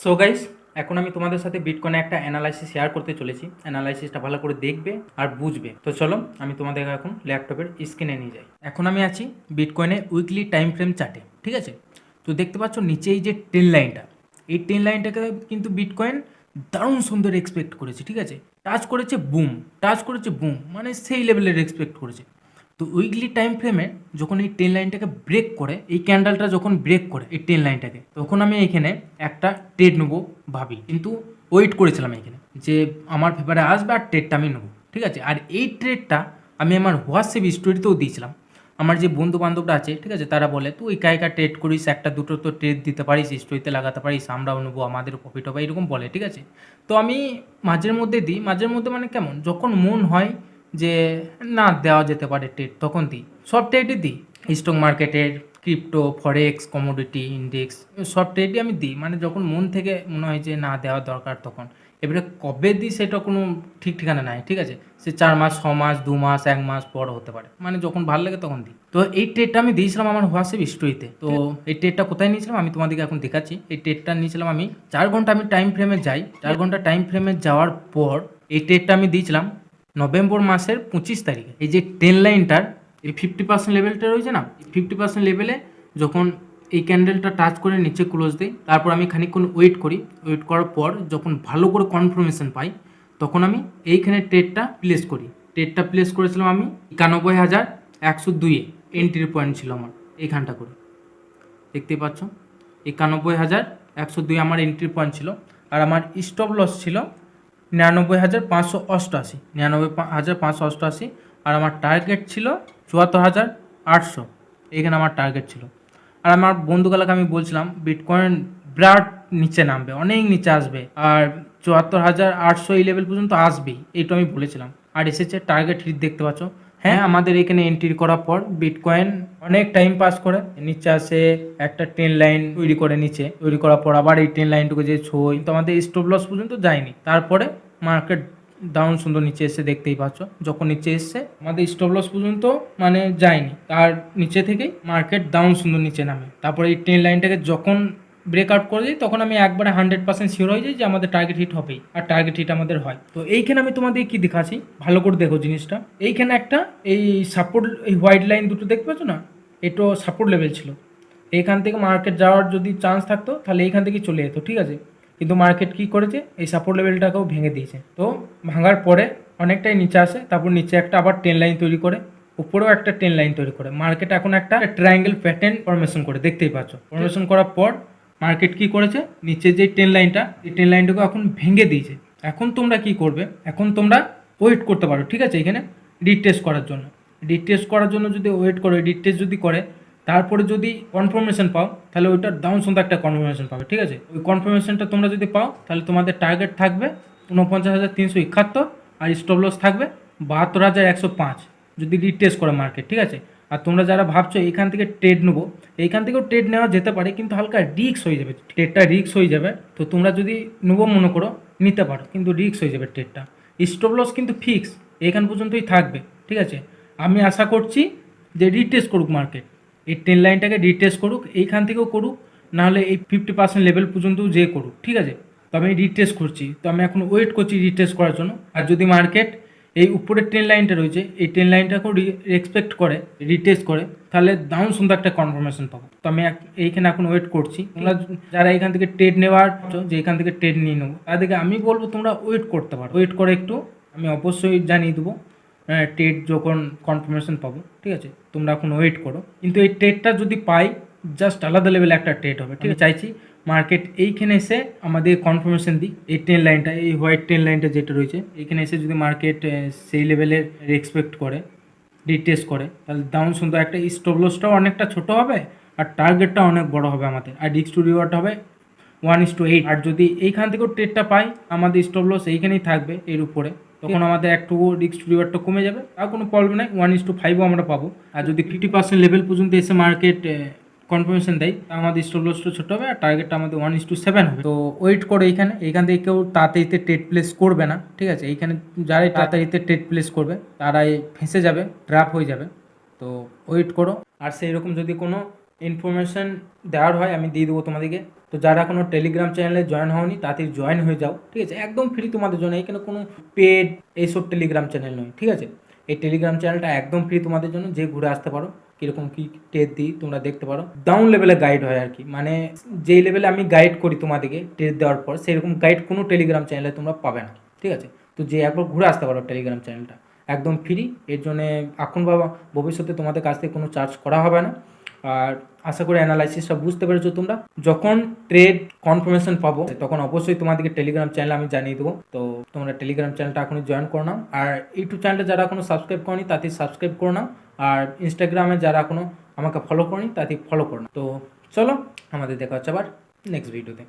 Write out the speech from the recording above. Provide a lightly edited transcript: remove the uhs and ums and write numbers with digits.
So guys, এখন আমি তোমাদের সাথে বিটকয়েনে একটা অ্যানালাইসিস শেয়ার করতে চলেছি। অ্যানালাইসিসটা ভালো করে দেখবে আর বুঝবে। তো চলো আমি তোমাদের এখন ল্যাপটপের স্ক্রিনে নিয়ে যাই। এখন আমি আছি বিটকয়েনের উইকলি টাইম ফ্রেম চার্টে, ঠিক আছে? তো দেখতে পাচ্ছ নিচে এই যে ট্রেন লাইনটা, এই ট্রেন লাইনটাকে কিন্তু বিটকয়েন দারুণ সুন্দর এক্সপেক্ট করেছে, ঠিক আছে? টাচ করেছে বুম, টাচ করেছে বুম, মানে সেই লেভেলের এক্সপেক্ট করেছে। তো উইকলি টাইম ফ্রেমে যখন এই ট্রেন লাইনটাকে ব্রেক করে, এই ক্যান্ডেলটা যখন ব্রেক করে এই ট্রেন লাইনটাকে, তখন আমি এখানে একটা ট্রেড নেবো ভাবি, কিন্তু ওয়েট করেছিলাম এখানে যে আমার পেপারে আসবে আর ট্রেডটা আমি নেবো, ঠিক আছে? আর এই ট্রেডটা আমি আমার হোয়াটসঅ্যাপ স্টোরিতেও দিয়েছিলাম। আমার যে বন্ধু বান্ধবরা আছে, ঠিক আছে, তারা বলে তুই একা একা ট্রেড করিস, একটা দুটো তো ট্রেড দিতে পারিস, স্টোরিতে লাগাতে পারিস, আমরাও নেবো, আমাদের প্রফিট হবে, এরকম বলে, ঠিক আছে? তো আমি মাঝের মধ্যে দিই, মাঝের মধ্যে মানে কেমন, যখন মন হয় যে না দেওয়া যেতে পারে ট্রেড, তখন দিই। সব ট্রেডই দিই, স্টক মার্কেটের, ক্রিপ্টো, ফরেক্স, কমোডিটি, ইন্ডেক্স, সব ট্রেডই আমি দিই, মানে যখন মন থেকে মনে হয় যে না দেওয়া দরকার তখন। এবারে কবে দিই সেটা কোনো ঠিক ঠিকানা নাই, ঠিক আছে? সে 4 মাস, 6 মাস, 2 মাস, 1 মাস পর হতে পারে, মানে যখন ভালো লাগে তখন দিই। তো এই ট্রেডটা আমি দিয়েছিলাম আমার হোয়াটসঅ্যাপ স্টোরিতে। তো এই ট্রেডটা কোথায় নিয়েছিলাম আমি তোমাদেরকে এখন দেখাচ্ছি। এই ট্রেডটা নিয়েছিলাম আমি 4 ঘন্টা আমি টাইম ফ্রেমে যাই, 4 ঘন্টা টাইম ফ্রেমে যাওয়ার পর এই ট্রেডটা আমি দিয়েছিলাম নভেম্বর মাসের 25 তারিখে। এই যে ট্রেন লাইনটার এই 50% লেভেলটা রয়েছে না, 50% লেভেলে যখন এই ক্যান্ডেলটা টাচ করে নিচে ক্লোজ দিই, তারপর আমি খানিকক্ষণ ওয়েট করি। ওয়েট করার পর যখন ভালো করে কনফার্মেশন পাই, তখন আমি এইখানে ট্রেডটা প্লেস করি। ট্রেডটা প্লেস করেছিলাম আমি 91,102-এ, এন্ট্রি পয়েন্ট ছিল আমার এইখানটা করে, দেখতেই পাচ্ছ 91,102 আমার এন্ট্রি পয়েন্ট ছিল। আর আমার স্টপ লস ছিল 99,588, 99,588। আর আমার টার্গেট ছিল 74,800, এইখানে আমার টার্গেট ছিল। আর আমার বন্ধুগুলোকে আমি বলছিলাম বিটকয়েন বিরাট নিচে নামবে, অনেক নিচে আসবে, আর 74,800 এই লেভেল পর্যন্ত আসবেই, এইটা আমি বলেছিলাম। আর এসেছে, টার্গেট হিট দেখতে পাচ্ছ। হ্যাঁ, আমাদের এখানে এন্ট্রি করার পর বিটকয়েন অনেক টাইম পাস করে নিচে আসে, একটা ট্রেন লাইন তৈরি করে, নিচে তৈরি করার পর আবার এই ট্রেন লাইনটুকু যে ছই, তো আমাদের স্টপ লস পর্যন্ত যায়নি। তারপরে মার্কেট ডাউন সুন্দর নিচে এসে, দেখতেই পাচ্ছ যখন নিচে এসছে আমাদের স্টপ লস পর্যন্ত মানে যায়নি, তার নিচে থেকেই মার্কেট ডাউন সুন্দর নিচে নামে। তারপরে এই ট্রেন লাইনটাকে যখন ব্রেকআউট করে দিই, তখন আমি একবারে 100% শিওর হয়ে যাই যে আমাদের টার্গেট হিট হবেই, আর টার্গেট হিট আমাদের হয়। তো এইখানে আমি তোমাদের কি দেখাচ্ছি, ভালো করে দেখো জিনিসটা। এইখানে একটা এই সাপোর্ট, এই হোয়াইট লাইন দুটো দেখতে পাচ্ছ না, এটা সাপোর্ট লেভেল ছিল। এইখান থেকে মার্কেট যাওয়ার যদি চান্স থাকতো তাহলে এইখান থেকে চলে যেত, ঠিক আছে? কিন্তু মার্কেট কি করেছে, এই সাপোর্ট লেভেলটাকেও ভেঙে দিয়েছে। তো ভাঙার পরে অনেকটাই নিচে আসে, তারপর নিচে একটা আবার ট্রেন লাইন তৈরি করে, উপরেও একটা ট্রেন লাইন তৈরি করে, মার্কেট এখন একটা ট্রায়াঙ্গেল প্যাটার্ন ফরমেশন করে, দেখতেই পাচ্ছ। ফরমেশন করার পর মার্কেট কি করেছে, নিচে যে ট্রেন লাইনটা, এই ট্রেন লাইনটাকে এখন ভেঙে দিয়েছে। এখন তোমরা কি করবে, এখন তোমরা ওয়েট করতে পারো, ঠিক আছে? এখানে রিটেস্ট করার জন্য, রিটেস্ট করার জন্য যদি ওয়েট করো, রিটেস্ট যদি করে, তারপরে যদি কনফার্মেশন পাও, তাহলে ওইটার ডাউন সুন্দর একটা কনফার্মেশন পাবে, ঠিক আছে? ওই কনফার্মেশনটা তোমরা যদি পাও, তাহলে তোমাদের টার্গেট থাকবে 49,371, আর স্টপ লস থাকবে 72,105 যদি রিটেস্ট করে মার্কেট, ঠিক আছে? আর তোমরা যারা ভাবছো এখান থেকে ট্রেড নেবো, এইখান থেকেও ট্রেড নেওয়া যেতে পারে, কিন্তু হালকা রিস্ক হয়ে যাবে, ট্রেডটা রিস্ক হয়ে যাবে। তো তোমরা যদি নেবো মনে করো, নিতে পারো, কিন্তু রিস্ক হয়ে যাবে ট্রেডটা। স্টপ লস কিন্তু ফিক্স এখান পর্যন্তই থাকবে, ঠিক আছে? আমি আশা করছি যে রিটেস্ট করুক মার্কেট, এই ট্রেন লাইনটাকে রিটেস্ট করুক, এইখান থেকেও করুক, নাহলে এই 50% লেভেল পর্যন্তও যে করুক, ঠিক আছে? তো আমি রিটেস্ট করছি, তো আমি এখন ওয়েট করছি রিটেস্ট করার জন্য। আর যদি মার্কেট এই উপরের ট্রেন লাইনটা রয়েছে, এই ট্রেন লাইনটাকেও এক্সপেক্ট করে, রিটেস্ট করে, তাহলে দারুণ সুন্দর একটা কনফার্মেশন পাবো। তো আমি এইখানে এখন ওয়েট করছি। তোমরা যারা এখান থেকে ট্রেড নেওয়ার, যে এখান থেকে ট্রেড নিয়ে নেবো, তাদেরকে আমি বলবো তোমরা ওয়েট করতে পারো, ওয়েট করে একটু, আমি অবশ্যই জানিয়ে দেবো ট্রেড যখন কনফার্মেশন পাবো, ঠিক আছে? তোমরা এখন ওয়েট করো। কিন্তু এই ট্রেডটা যদি পাই, জাস্ট আলাদা লেভেলে একটা ট্রেড হবে, ঠিক আছে? চাইছি মার্কেট এইখানে এসে আমাদের কনফার্মেশন দিই, এই ট্রেন লাইনটা, এই হোয়াইট ট্রেন লাইনটা যেটা রয়েছে, এইখানে এসে যদি মার্কেট সেই লেভেলের এক্সপেক্ট করে, রিটেস্ট করে, তাহলে ডাউন সুন্দর একটা স্টপ লসটাও অনেকটা ছোটো হবে, আর টার্গেটটা অনেক বড় হবে আমাদের, আর রিস্ক টু রিওয়ার্ড হবে 1:8। আর যদি এইখান থেকেও ট্রেডটা পাই, আমাদের স্টপ লস এইখানেই থাকবে এর উপরে, তখন আমাদের একটু রিস্ক টু রিওয়ার্ডটা কমে যাবে, আর কোনো প্রবলেম নাই, 1:5ও আমরা পাবো। আর যদি 50% লেভেল পর্যন্ত এসে মার্কেট কনফার্মেশন দেয়, আমাদের স্টপ লসটা ছোটো হবে, আর টার্গেটটা আমাদের 1:7 হবে। তো ওয়েট করে এইখান থেকে কেউ তাড়াতাড়িতে ট্রেড প্লেস করবে না, ঠিক আছে? এইখানে যারাই তাড়াতাড়িতে ট্রেড প্লেস করবে তারাই ফেঁসে যাবে, ট্র্যাপ হয়ে যাবে। তো ওয়েট করো, আর সেই রকম যদি কোনো ইনফরমেশান দেওয়ার হয় আমি দিয়ে দেবো তোমাদেরকে। তো যারা এখনো টেলিগ্রাম চ্যানেলে জয়েন হওনি তাড়াতাড়ি জয়েন হয়ে যাও, ঠিক আছে? একদম ফ্রি তোমাদের জন্য, এখানে কোনো পেড এইসব টেলিগ্রাম চ্যানেল নয়, ঠিক আছে? এই টেলিগ্রাম চ্যানেলটা একদম ফ্রি তোমাদের জন্য, যে ঘুরে আসতে পারো কীরকম কী টেস্ট দিই তোমরা দেখতে পারো। ডাউন লেভেলে গাইড হয় আর কি, মানে যেই লেভেলে আমি গাইড করি তোমাদেরকে টেস্ট দেওয়ার পর, সেরকম গাইড কোনো টেলিগ্রাম চ্যানেলে তোমরা পাবে না, ঠিক আছে? তো যে একবার ঘুরে আসতে পারো টেলিগ্রাম চ্যানেলটা একদম ফ্রি, এর জন্যে এখন বা ভবিষ্যতে তোমাদের কাছ থেকে কোনো চার্জ করা হবে না। আর আশা করি অ্যানালাইসিসটা বুঝতে পেরেছো তোমরা। যখন ট্রেড কনফার্মেশন পাবো তখন অবশ্যই তোমাদেরকে টেলিগ্রাম চ্যানেল আমি জানিয়ে দেবো। তো তোমরা টেলিগ্রাম চ্যানেলটা এখনই জয়েন করে নাও, আর ইউটিউব চ্যানেলটা যারা এখনো সাবস্ক্রাইব করনি তাতে সাবস্ক্রাইব করে নাও, আর ইনস্টাগ্রামে যারা এখনো আমাকে ফলো করনি তাতে ফলো করো। তো চলো, আমাদের দেখা হচ্ছে আবার নেক্সট ভিডিওতে।